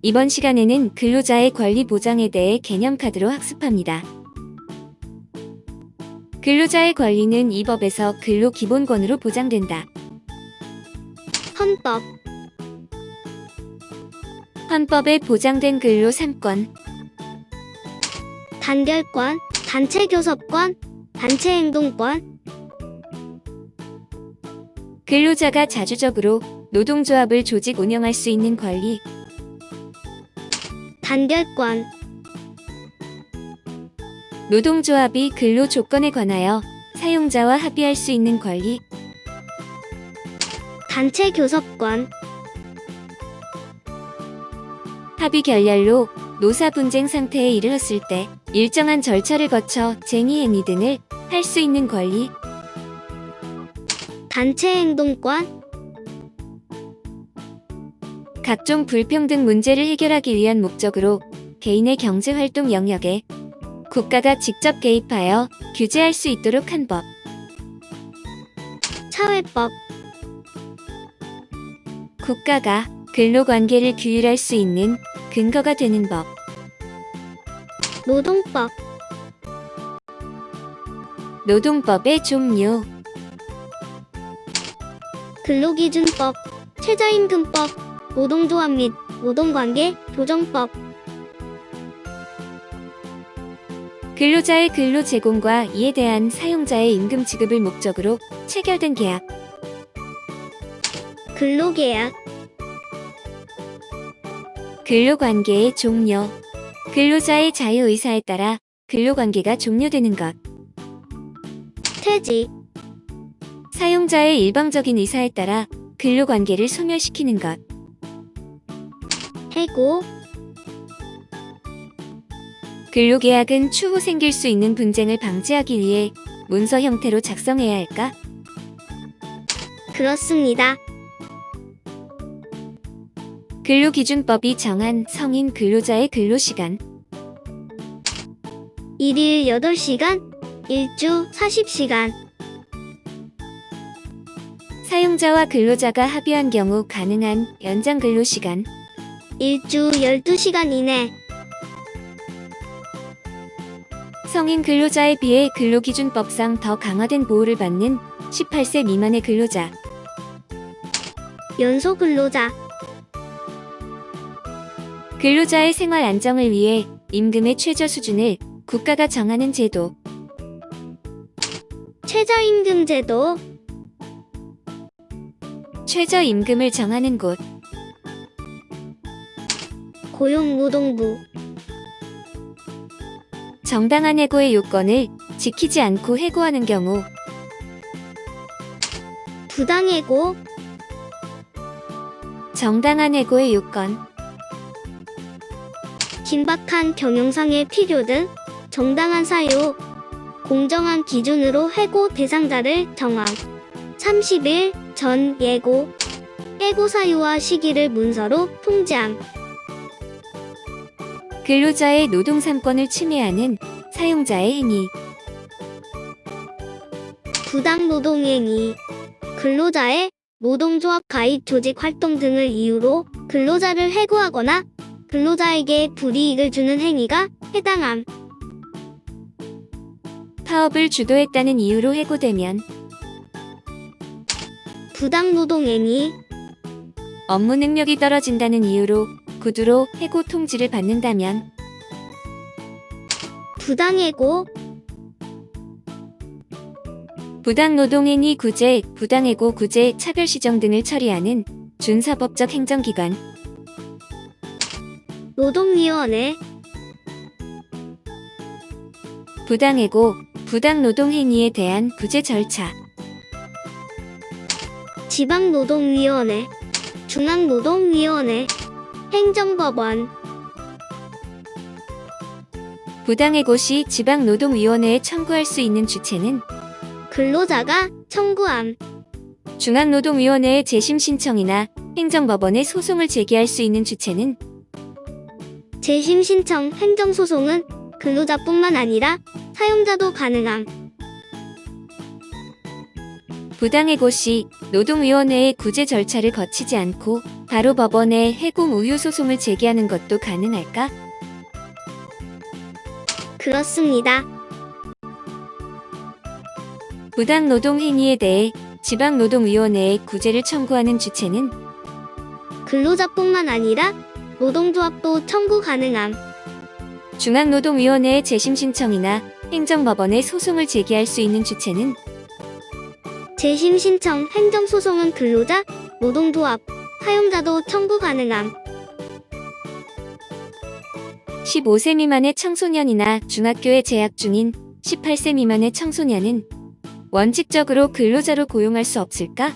이번 시간에는 근로자의 권리 보장에 대해 개념카드로 학습합니다. 근로자의 권리는 이 법에서 근로기본권으로 보장된다. 헌법, 헌법에 보장된 근로 3권, 단결권, 단체교섭권, 단체행동권, 근로자가 자주적으로 노동조합을 조직 운영할 수 있는 권리, 단결권, 노동조합이 근로 조건에 관하여 사용자와 합의할 수 있는 권리, 단체교섭권, 합의 결렬로 노사 분쟁 상태에 이르렀을 때 일정한 절차를 거쳐 쟁의 행위 등을 할 수 있는 권리, 단체행동권, 각종 불평등 문제를 해결하기 위한 목적으로 개인의 경제활동 영역에 국가가 직접 개입하여 규제할 수 있도록 한 법, 사회법, 국가가 근로관계를 규율할 수 있는 근거가 되는 법, 노동법, 노동법의 종류, 근로기준법, 최저임금법, 노동조합 및 노동관계 조정법, 근로자의 근로 제공과 이에 대한 사용자의 임금 지급을 목적으로 체결된 계약, 근로계약, 근로관계의 종료, 근로자의 자유의사에 따라 근로관계가 종료되는 것, 퇴직, 사용자의 일방적인 의사에 따라 근로관계를 소멸시키는 것, 해고, 근로계약은 추후 생길 수 있는 분쟁을 방지하기 위해 문서 형태로 작성해야 할까? 그렇습니다. 근로기준법이 정한 성인 근로자의 근로시간, 일일 8시간, 일주 40시간, 사용자와 근로자가 합의한 경우 가능한 연장 근로시간, 일주 12시간 이내, 성인 근로자에 비해 근로기준법상 더 강화된 보호를 받는 18세 미만의 근로자, 연소 근로자, 근로자의 생활 안정을 위해 임금의 최저 수준을 국가가 정하는 제도, 최저임금제도, 최저임금을 정하는 곳, 고용노동부, 정당한 해고의 요건을 지키지 않고 해고하는 경우, 부당해고, 정당한 해고의 요건, 긴박한 경영상의 필요 등 정당한 사유, 공정한 기준으로 해고 대상자를 정함. 30일 전 예고, 해고 사유와 시기를 문서로 통지함. 근로자의 노동 3권을 침해하는 사용자의 행위, 부당노동행위, 근로자의 노동조합 가입 조직 활동 등을 이유로 근로자를 해고하거나 근로자에게 불이익을 주는 행위가 해당함. 파업을 주도했다는 이유로 해고되면, 부당노동행위, 업무 능력이 떨어진다는 이유로 구두로 해고 통지를 받는다면, 부당해고, 부당노동행위 구제, 부당해고 구제, 차별시정 등을 처리하는 준사법적 행정기관, 노동위원회, 부당해고, 부당노동행위에 대한 구제 절차, 지방노동위원회, 중앙노동위원회, 행정법원, 부당해고 시 지방노동위원회에 청구할 수 있는 주체는 근로자가 청구함. 중앙노동위원회의 재심 신청이나 행정법원에 소송을 제기할 수 있는 주체는 재심 신청, 행정소송은 근로자뿐만 아니라 사용자도 가능함. 부당해고 시 노동위원회의 구제 절차를 거치지 않고 바로 법원에 해고 무효 소송을 제기하는 것도 가능할까? 그렇습니다. 부당노동 행위에 대해 지방노동위원회에 구제를 청구하는 주체는 근로자뿐만 아니라 노동조합도 청구 가능함. 중앙노동위원회의 재심 신청이나 행정법원에 소송을 제기할 수 있는 주체는 재심 신청, 행정소송은 근로자, 노동조합, 사용자도 청구 가능함. 15세 미만의 청소년이나 중학교에 재학 중인 18세 미만의 청소년은 원칙적으로 근로자로 고용할 수 없을까?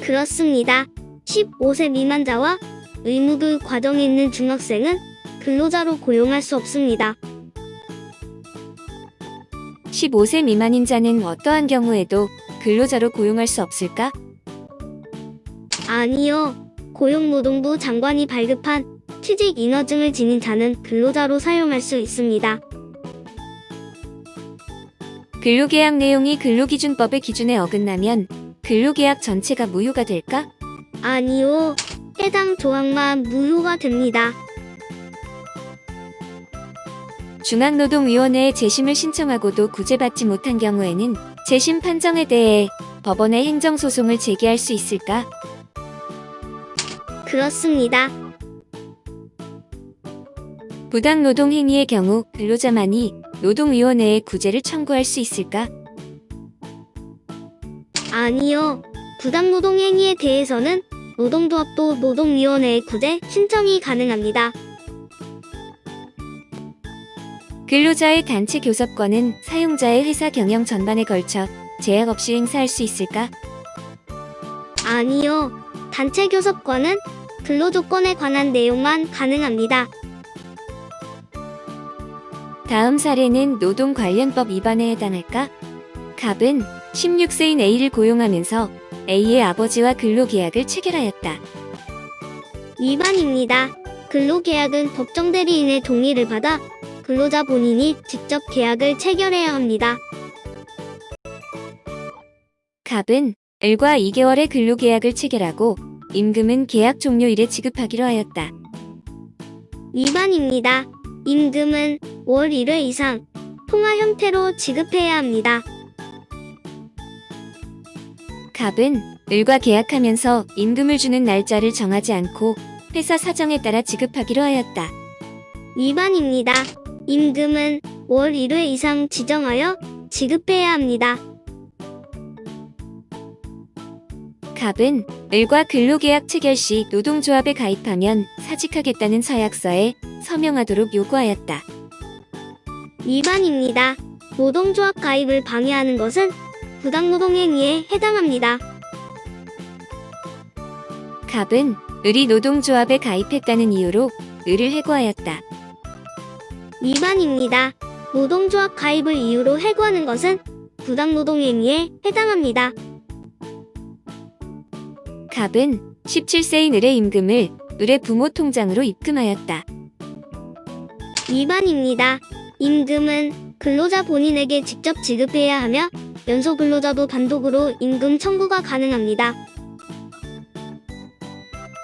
그렇습니다. 15세 미만자와 의무교육 과정에 있는 중학생은 근로자로 고용할 수 없습니다. 15세 미만인 자는 어떠한 경우에도 근로자로 고용할 수 없을까? 아니요. 고용노동부 장관이 발급한 취직 인허증을 지닌 자는 근로자로 사용할 수 있습니다. 근로계약 내용이 근로기준법의 기준에 어긋나면 근로계약 전체가 무효가 될까? 아니요. 해당 조항만 무효가 됩니다. 중앙노동위원회에 재심을 신청하고도 구제받지 못한 경우에는 재심 판정에 대해 법원에 행정소송을 제기할 수 있을까? 그렇습니다. 부당노동 행위의 경우 근로자만이 노동위원회에 구제를 청구할 수 있을까? 아니요. 부당노동 행위에 대해서는 노동조합도 노동위원회에 구제 신청이 가능합니다. 근로자의 단체 교섭권은 사용자의 회사 경영 전반에 걸쳐 제약 없이 행사할 수 있을까? 아니요. 단체 교섭권은 근로조건에 관한 내용만 가능합니다. 다음 사례는 노동관련법 위반에 해당할까? 갑은 16세인 A를 고용하면서 A의 아버지와 근로계약을 체결하였다. 위반입니다. 근로계약은 법정 대리인의 동의를 받아 근로자 본인이 직접 계약을 체결해야 합니다. 갑은 을과 2개월의 근로계약을 체결하고 임금은 계약 종료일에 지급하기로 하였다. 위반입니다. 임금은 월 1회 이상 통화 형태로 지급해야 합니다. 갑은 을과 계약하면서 임금을 주는 날짜를 정하지 않고 회사 사정에 따라 지급하기로 하였다. 위반입니다. 임금은 월 1회 이상 지정하여 지급해야 합니다. 갑은 을과 근로계약 체결 시 노동조합에 가입하면 사직하겠다는 서약서에 서명하도록 요구하였다. 위반입니다. 노동조합 가입을 방해하는 것은 부당노동행위에 해당합니다. 갑은 을이 노동조합에 가입했다는 이유로 을을 해고하였다. 위반입니다. 노동조합 가입을 이유로 해고하는 것은 부당노동행위에 해당합니다. 갑은 17세인 을의 임금을 을의 부모 통장으로 입금하였다. 위반입니다. 임금은 근로자 본인에게 직접 지급해야 하며 연소 근로자도 단독으로 임금 청구가 가능합니다.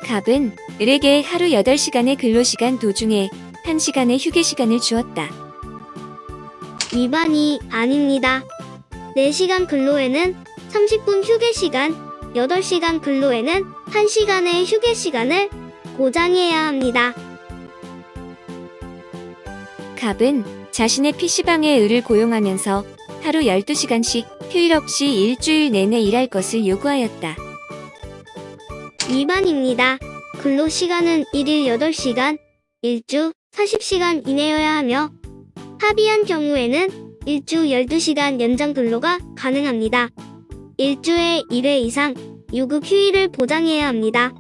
갑은 을에게 하루 8시간의 근로시간 도중에 1시간의 휴게시간을 주었다. 위반이 아닙니다. 4시간 근로에는 30분 휴게시간, 8시간 근로에는 1시간의 휴게시간을 보장해야 합니다. 갑은 자신의 PC방에 을을 고용하면서 하루 12시간씩 휴일 없이 일주일 내내 일할 것을 요구하였다. 위반입니다. 근로시간은 1일 8시간, 일주 40시간 이내여야 하며 합의한 경우에는 일주 12시간 연장 근로가 가능합니다. 일주에 1회 이상 유급 휴일을 보장해야 합니다.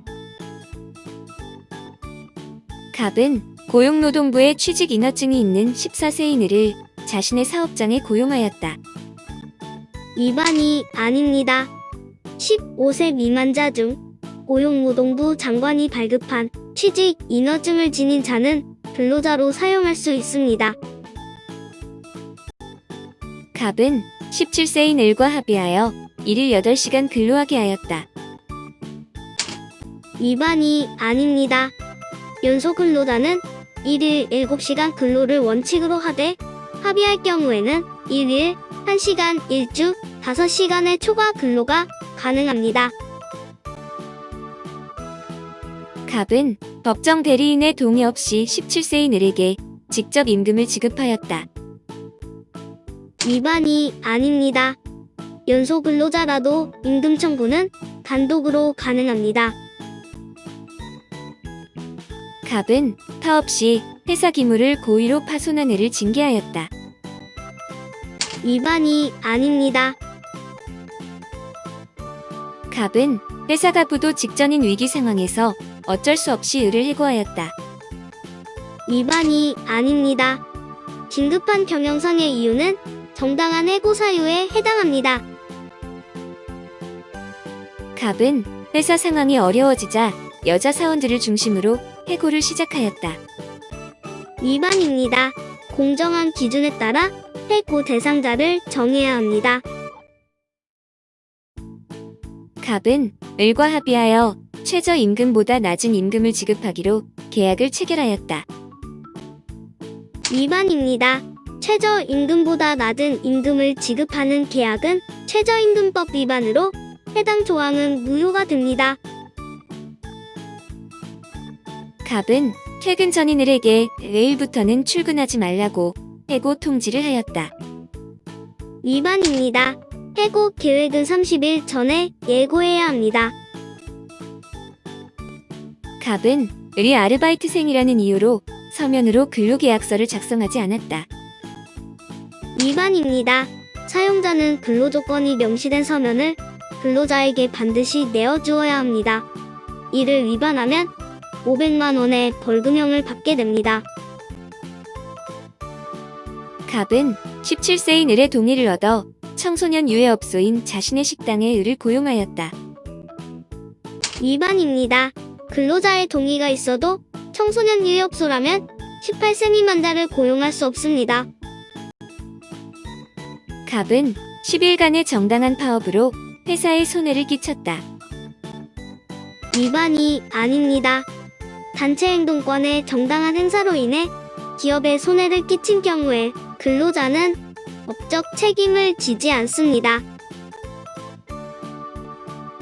갑은 고용노동부에 취직인허증이 있는 14세인 을을 자신의 사업장에 고용하였다. 위반이 아닙니다. 15세 미만자 중 고용노동부 장관이 발급한 취직 인허증을 지닌 자는 근로자로 사용할 수 있습니다. 갑은 17세인 을과 합의하여 1일 8시간 근로하게 하였다. 위반이 아닙니다. 연소 근로자는 일일 7시간 근로를 원칙으로 하되 합의할 경우에는 일일 1시간 1주 5시간의 초과 근로가 가능합니다. 갑은 법정 대리인의 동의 없이 17세인 을에게 직접 임금을 지급하였다. 위반이 아닙니다. 연소 근로자라도 임금 청구는 단독으로 가능합니다. 갑은 터 없이 회사 기물을 고의로 파손한 을을 징계하였다. 위반이 아닙니다. 갑은 회사 가부도 직전인 위기 상황에서 어쩔 수 없이 을을 해고하였다. 위반이 아닙니다. 긴급한 경영상의 이유는 정당한 해고 사유에 해당합니다. 갑은 회사 상황이 어려워지자 여자 사원들을 중심으로 해고를 시작하였다. 위반입니다. 공정한 기준에 따라 해고 대상자를 정해야 합니다. 갑은 을과 합의하여 최저임금보다 낮은 임금을 지급하기로 계약을 체결하였다. 위반입니다. 최저임금보다 낮은 임금을 지급하는 계약은 최저임금법 위반으로 해당 조항은 무효가 됩니다. 갑은 퇴근 전인 을에게 내일부터는 출근하지 말라고 해고 통지를 하였다. 위반입니다. 해고 계획은 30일 전에 예고해야 합니다. 갑은 을이 아르바이트생이라는 이유로 서면으로 근로계약서를 작성하지 않았다. 위반입니다. 사용자는 근로조건이 명시된 서면을 근로자에게 반드시 내어주어야 합니다. 이를 위반하면 500만 원의 벌금형을 받게 됩니다. 갑은 17세인 을의 동의를 얻어 청소년 유해업소인 자신의 식당에 을을 고용하였다. 위반입니다. 근로자의 동의가 있어도 청소년 유해업소라면 18세 미만자를 고용할 수 없습니다. 갑은 10일간의 정당한 파업으로 회사에 손해를 끼쳤다. 위반이 아닙니다. 단체 행동권의 정당한 행사로 인해 기업에 손해를 끼친 경우에 근로자는 법적 책임을 지지 않습니다.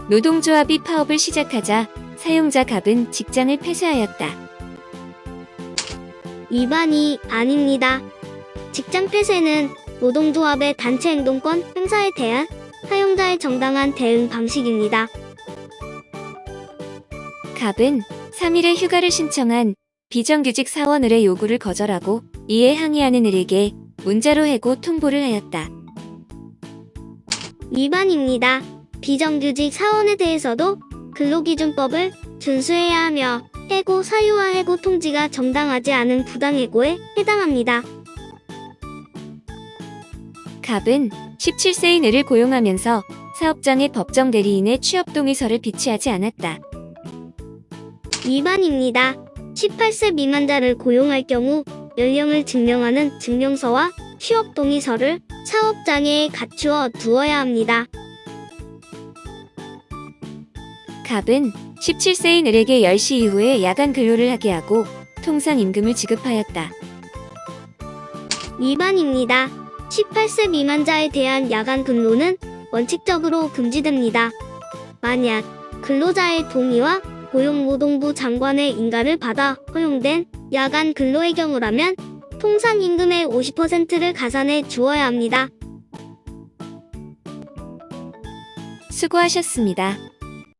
노동조합이 파업을 시작하자 사용자 갑은 직장을 폐쇄하였다. 위반이 아닙니다. 직장 폐쇄는 노동조합의 단체 행동권 행사에 대한 사용자의 정당한 대응 방식입니다. 갑은 3일의 휴가를 신청한 비정규직 사원 을의 요구를 거절하고 이에 항의하는 을에게 문자로 해고 통보를 하였다. 위반입니다. 비정규직 사원에 대해서도 근로기준법을 준수해야 하며 해고 사유와 해고 통지가 정당하지 않은 부당해고에 해당합니다. 갑은 17세인 을을 고용하면서 사업장의 법정 대리인의 취업 동의서를 비치하지 않았다. 위반입니다. 18세 미만자를 고용할 경우 연령을 증명하는 증명서와 취업 동의서를 사업장에 갖추어 두어야 합니다. 갑은 17세인 을에게 10시 이후에 야간 근로를 하게 하고 통상 임금을 지급하였다. 위반입니다. 18세 미만자에 대한 야간 근로는 원칙적으로 금지됩니다. 만약 근로자의 동의와 고용노동부 장관의 인가를 받아 허용된 야간 근로의 경우라면 통상 임금의 50%를 가산해 주어야 합니다. 수고하셨습니다.